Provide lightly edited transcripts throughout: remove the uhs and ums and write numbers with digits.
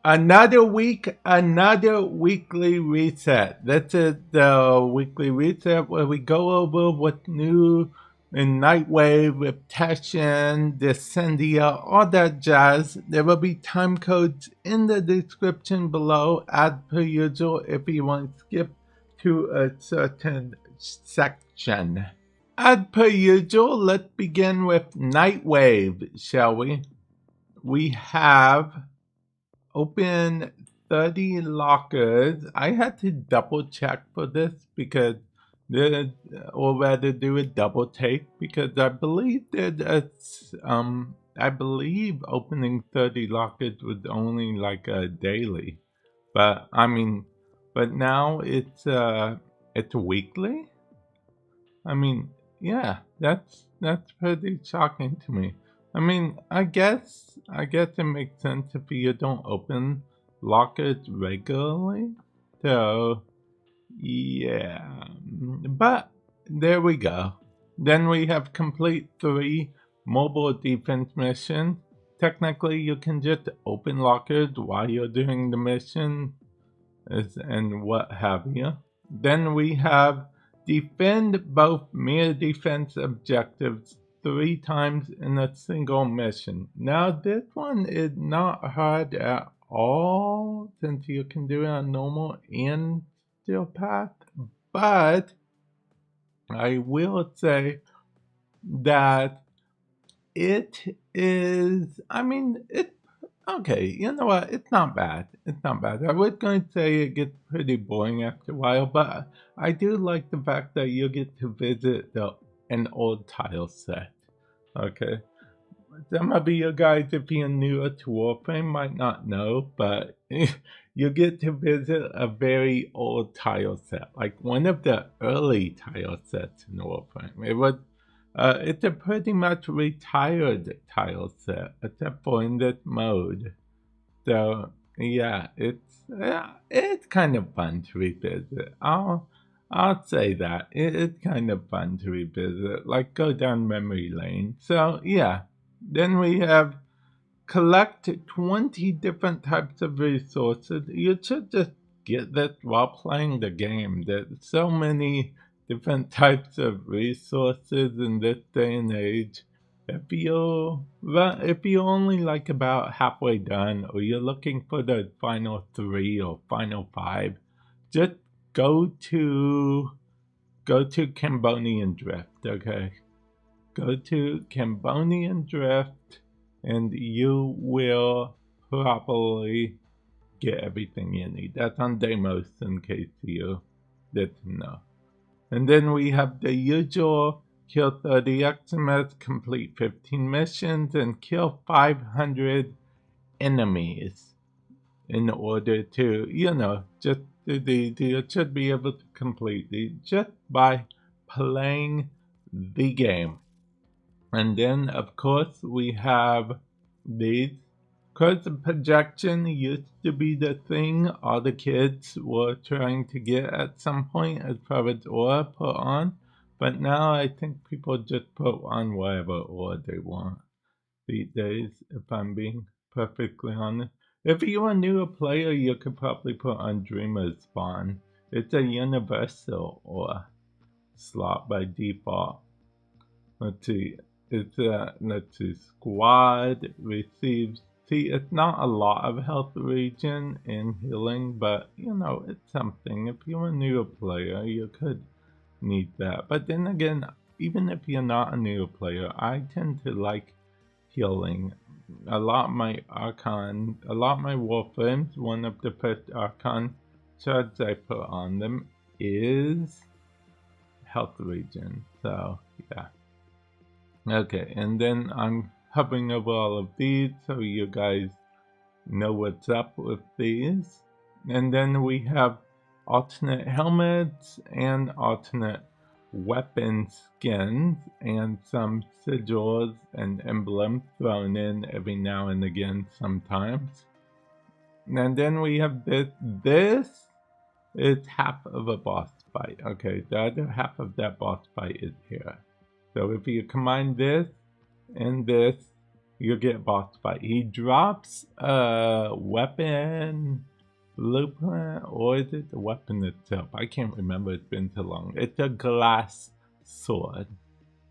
Another week, another weekly reset. This is the weekly reset where we go over what's new in Nightwave with Teshin, Descendia, all that jazz. There will be time codes in the description below, as per usual, if you want to skip to a certain section. As per usual, let's begin with Nightwave, shall we? We have open 30 lockers. I had to double check for this because or rather do a double take because I believe that I believe opening 30 lockers was only like a daily. But I mean, but now it's weekly. I mean, yeah, that's pretty shocking to me. I mean, I guess it makes sense if you don't open lockers regularly. So yeah, but there we go. Then we have complete 3 mobile defense missions. Technically, you can just open lockers while you're doing the mission, and what have you. Then we have defend both mere defense objectives 3 times in a single mission. Now this one is not hard at all since you can do it on normal and steel path, but I will say that it is, I mean, it's okay, you know what? It's not bad. It's not bad. I was going to say it gets pretty boring after a while, but I do like the fact that you get to visit an old tile set. Okay. Some of you guys, if you're newer to Warframe, might not know, but you get to visit a very old tile set, like one of the early tile sets in Warframe. It's a pretty much retired tile set, except for in this mode. So yeah, it's kind of fun to revisit. I'll say that it's kind of fun to revisit, like go down memory lane. So yeah, then we have collect 20 different types of resources. You should just get this while playing the game. There's so many different types of resources in this day and age. If you're only like about halfway done, or you're looking for the final 3 or final 5, just go to Cambodian Drift. Okay, go to Cambodian Drift and you will probably get everything you need. That's on Deimos in case you didn't know. And then we have the usual kill 30 XMS, complete 15 missions, and kill 500 enemies in order to, just you should be able to complete these just by playing the game. And then, of course, we have these. Because projection used to be the thing all the kids were trying to get at some point as far as aura put on. But now I think people just put on whatever aura they want these days, if I'm being perfectly honest. If you're a newer player, you could probably put on Dreamer's Spawn. It's a universal aura slot by default. Let's see. Let's see. Squad receives. See, it's not a lot of health regen and healing, but it's something. If you're a newer player, you could need that. But then again, even if you're not a newer player, I tend to like healing. A lot of my Warframes, one of the first Archon shards I put on them is health regen. So, yeah. Okay, and then I'm hovering over all of these so you guys know what's up with these. And then we have alternate helmets and alternate weapon skins and some sigils and emblems thrown in every now and again sometimes. And then we have this. This is half of a boss fight. Okay, the other half of that boss fight is here. So if you combine this and this, you'll get a boss fight. He drops a weapon blueprint, or is it the weapon itself? I can't remember, it's been too long. It's a glass sword.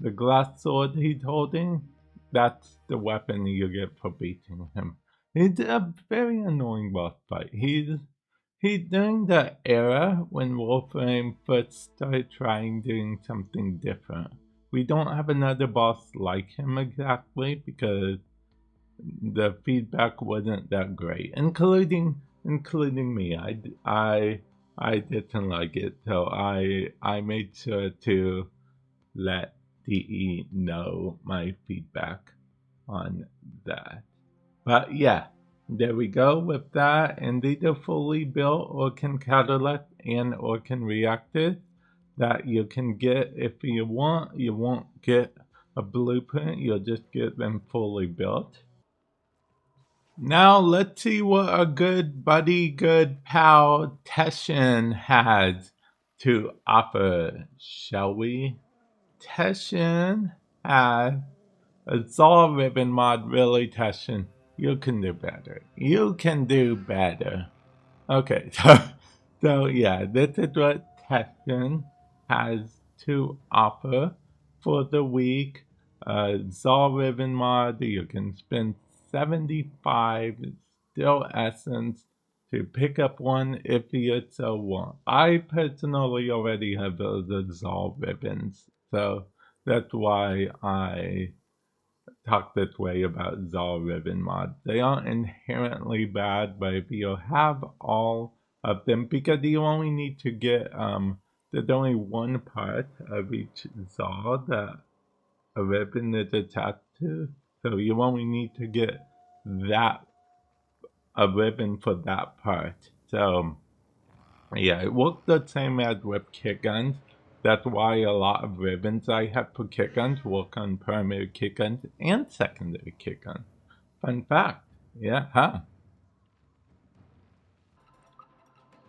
The glass sword he's holding, that's the weapon you get for beating him. It's a very annoying boss fight. He's during the era when Warframe first started trying doing something different. We don't have another boss like him exactly because the feedback wasn't that great, including me. I didn't like it, so I made sure to let DE know my feedback on that. But yeah, there we go with that. And these are fully built Archon catalyst and Archon reactors that you can get if you want. You won't get a blueprint, you'll just get them fully built. Now let's see what our good buddy, good pal Teshin has to offer, shall we? Teshin has a Zal Ribbon mod. Really, Teshin? You can do better. You can do better. Okay, so yeah, this is what Teshin has to offer for the week. Zal Ribbon mod, you can spend 75 still essence to pick up one if you so want. I personally already have the Zal Ribbons, so that's why I talk this way about Zal Ribbon mods. They aren't inherently bad, but if you have all of them, because you only need to get, there's only one part of each Zal that a ribbon is attached to, so you only need to get a ribbon for that part. So yeah, it works the same as with kick guns. That's why a lot of ribbons I have for kick guns work on primary kick guns and secondary kick guns. Fun fact. Yeah, huh?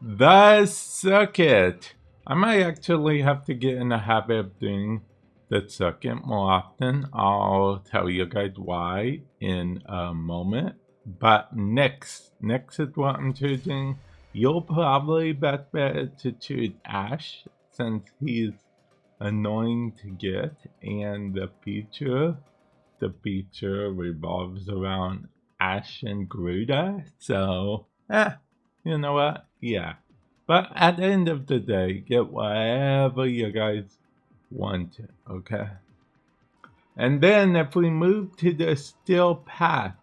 The circuit. I might actually have to get in the habit of doing the circuit more often. I'll tell you guys why in a moment. But next is what I'm choosing. You'll probably best bet to choose Ash, since he's annoying to get, and the feature revolves around Ash and Gruda, so you know what, yeah. But at the end of the day, get whatever you guys want, okay? And then if we move to the steel path,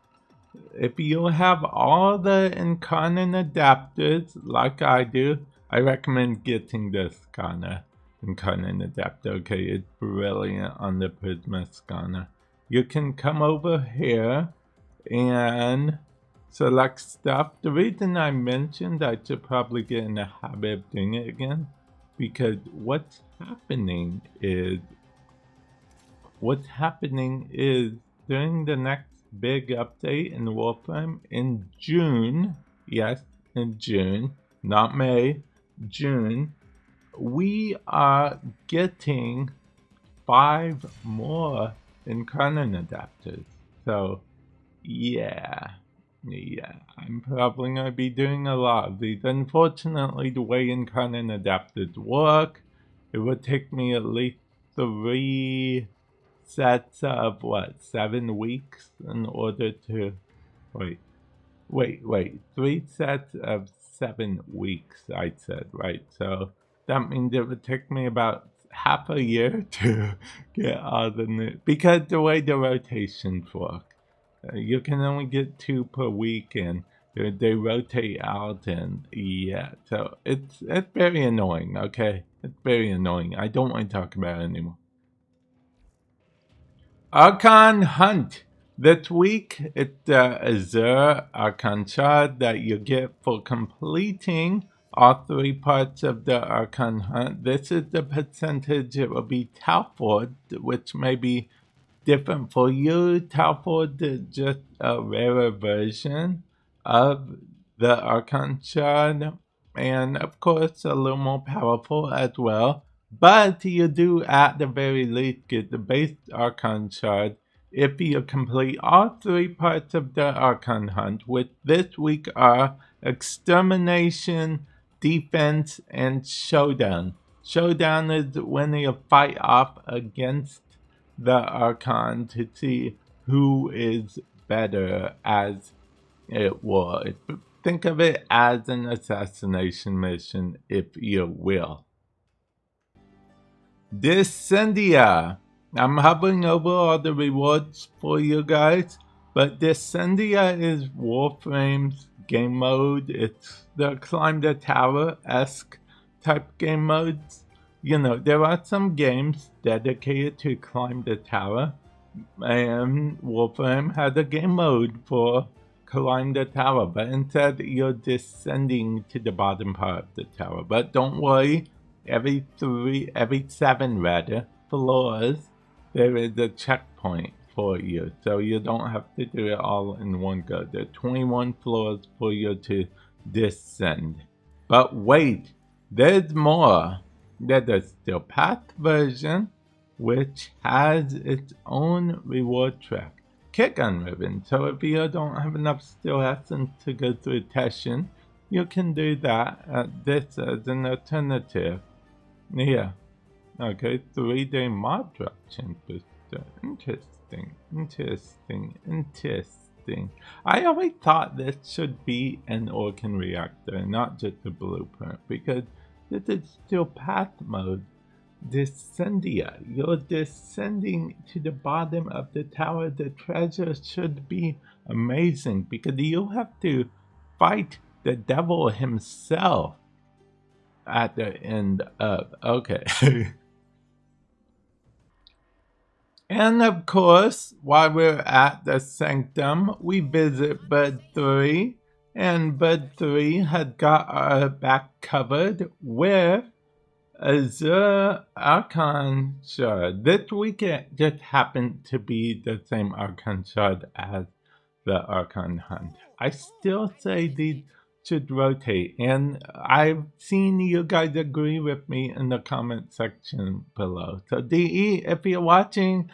if you have all the Incarnon adapters like I do, I recommend getting this Incarnon adapter. Okay, it's brilliant on the Prisma scanner. You can come over here and select stuff. The reason I mentioned I should probably get in the habit of doing it again, because what's happening is during the next big update in Warframe in June, yes, in June, not May, June, we are getting 5 more Incarnon adapters. So yeah, I'm probably going to be doing a lot of these. Unfortunately, the way Incarnon adapters work, it would take me at least 3 sets of 7 weeks in order to wait 3 sets of 7 weeks, I said, right? So that means it would take me about half a year to get all the new, because the way the rotations work, you can only get 2 per week, and they rotate out, and yeah, so it's very annoying. Okay, it's very annoying. I don't want to talk about it anymore. Archon Hunt. This week, it's the Azure Archon shard that you get for completing all 3 parts of the Archon Hunt. This is the percentage it will be Talford, which may be different for you. Talford is just a rarer version of the Archon shard, and of course a little more powerful as well. But you do at the very least get the base Archon shard if you complete all 3 parts of the Archon Hunt, which this week are Extermination, Defense, and Showdown. Showdown is when you fight off against the Archon to see who is better, as it will. Think of it as an assassination mission, if you will. Descendia. I'm hovering over all the rewards for you guys, but Descendia is Warframe's game mode. It's the Climb the Tower-esque type game modes. You know, there are some games dedicated to Climb the Tower, and Warframe had a game mode for Climb the Tower, but instead you're descending to the bottom part of the tower. But don't worry, every 7 rather floors, there is a checkpoint for you, so you don't have to do it all in one go. There are 21 floors for you to descend. But wait, there's more. There's a Still Path version, which has its own reward track. Kick on ribbon. So if you don't have enough Still Essence to go through Teshin, you can do that. This as an alternative. Yeah. Okay, 3-day mod drop-chain booster. Interesting. I always thought this should be an Orkan reactor, not just a blueprint, because this is still path mode. Descendia. You're descending to the bottom of the tower. The treasure should be amazing because you have to fight the devil himself at the end of. Okay. And of course, while we're at the Sanctum, we visit Bud 3. And Bud 3 had got our back covered with Azure Archon Shard. This week it just happened to be the same Archon Shard as the Archon Hunt. I still say these should rotate, and I've seen you guys agree with me in the comment section below. So DE, if you're watching,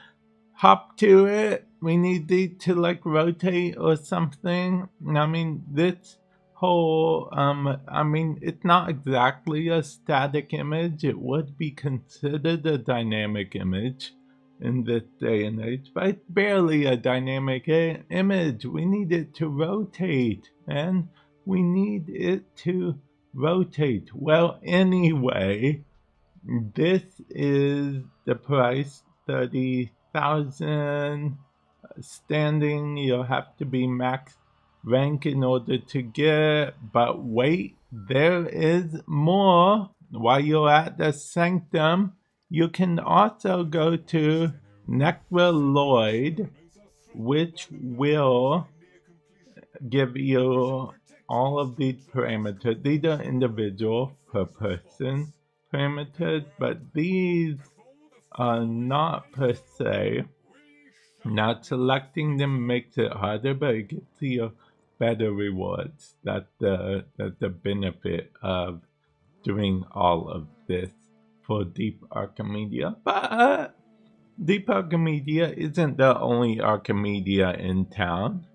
hop to it. We need these to like rotate or something. I mean, this whole, I mean, it's not exactly a static image. It would be considered a dynamic image in this day and age, but it's barely a dynamic image. We need it to rotate, and we need it to rotate. Well, anyway, this is the price, 30,000 standing. You'll have to be max rank in order to get, but wait, there is more. While you're at the Sanctum, you can also go to Necroloid, which will give you all of these parameters. These are individual per person parameters, but these are not per se. Not selecting them makes it harder, but it gets you better rewards. That's the benefit of doing all of this for Deep Archimedea. But Deep Archimedea isn't the only Archimedea in town.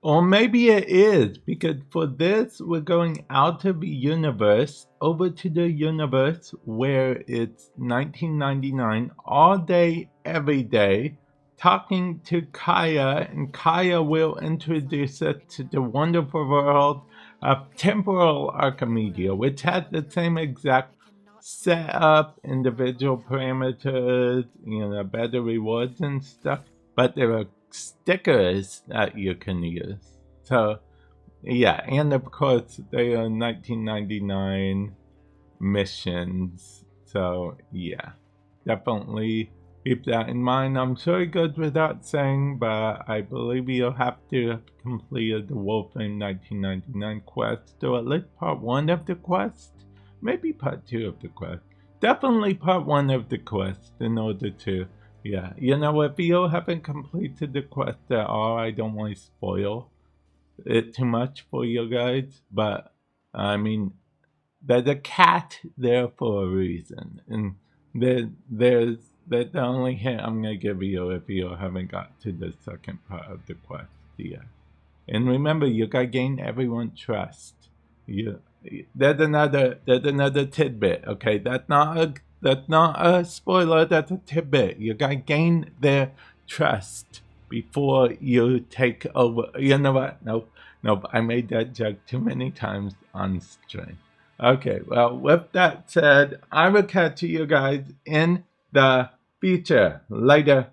Or maybe it is, because for this, we're going out of the universe over to the universe where it's 1999, all day, every day, talking to Kaya, and Kaya will introduce us to the wonderful world of Temporal Archimedea, which has the same exact setup, individual parameters, you know, better rewards and stuff, but there are stickers that you can use. So yeah, and of course they are 1999 missions, so yeah, definitely keep that in mind. I'm sure it goes without saying, but I believe you'll have to have completed the Warframe 1999 quest, or at least part 1 of the quest, maybe part 2 of the quest, definitely part 1 of the quest in order to, yeah, you know, if you haven't completed the quest at all, I don't want to spoil it too much for you guys, but I mean, there's a cat there for a reason, and there's That's the only hint I'm gonna give you if you haven't got to the second part of the quest yet. And remember, you gotta gain everyone's trust. There's another tidbit. Okay, that's not a spoiler. That's a tidbit. You gotta gain their trust before you take over. You know what? Nope. I made that joke too many times on stream. Okay, well, with that said, I will catch you guys in the future. Later.